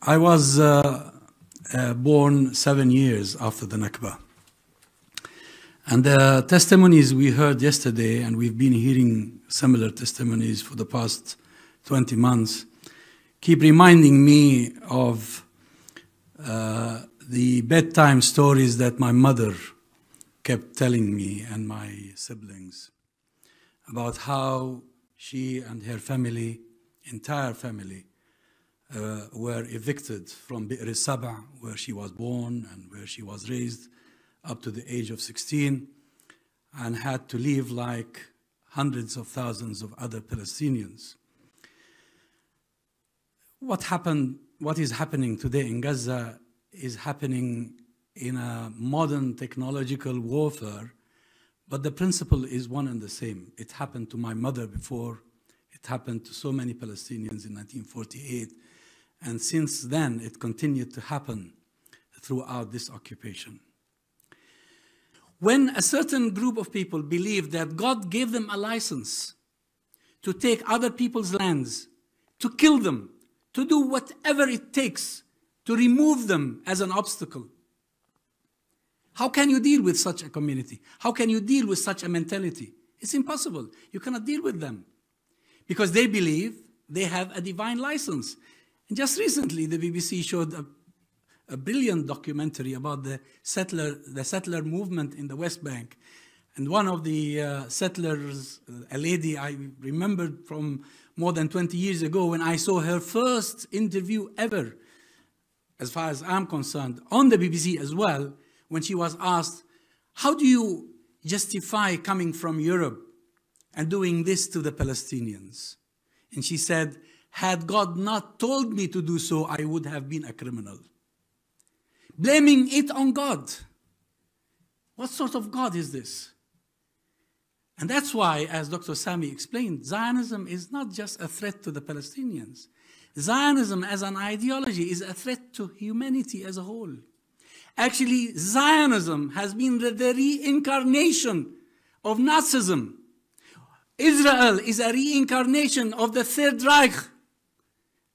I was born 7 years after the Nakba. And the testimonies we heard yesterday, and we've been hearing similar testimonies for the past 20 months, keep reminding me of the bedtime stories that my mother kept telling me and my siblings about how she and her family, entire family, were evicted from Bi'r Saba, where she was born and where she was raised, up to the age of 16, and had to live like hundreds of thousands of other Palestinians. What is happening today in Gaza is happening in a modern technological warfare, but the principle is one and the same. It happened to my mother before, it happened to so many Palestinians in 1948, and since then it continued to happen throughout this occupation. When a certain group of people believe that God gave them a license to take other people's lands, to kill them, to do whatever it takes to remove them as an obstacle, how can you deal with such a community? How can you deal with such a mentality? It's impossible. You cannot deal with them because they believe they have a divine license. And just recently, the BBC showed a brilliant documentary about the settler movement in the West Bank. And one of the settlers, a lady I remembered from more than 20 years ago when I saw her first interview ever, as far as I'm concerned, on the BBC as well, when she was asked, how do you justify coming from Europe and doing this to the Palestinians? And she said, had God not told me to do so, I would have been a criminal. Blaming it on God. What sort of God is this? And that's why, as Dr. Sami explained, Zionism is not just a threat to the Palestinians. Zionism as an ideology is a threat to humanity as a whole. Actually, Zionism has been the reincarnation of Nazism. Israel is a reincarnation of the Third Reich.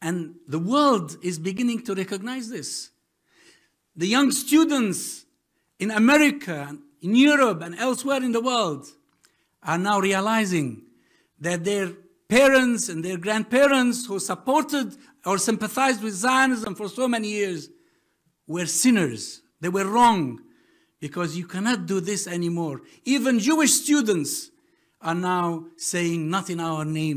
And the world is beginning to recognize this. The young students in America, in Europe, and elsewhere in the world are now realizing that their parents and their grandparents who supported or sympathized with Zionism for so many years were sinners. They were wrong because you cannot do this anymore. Even Jewish students are now saying, not in our name.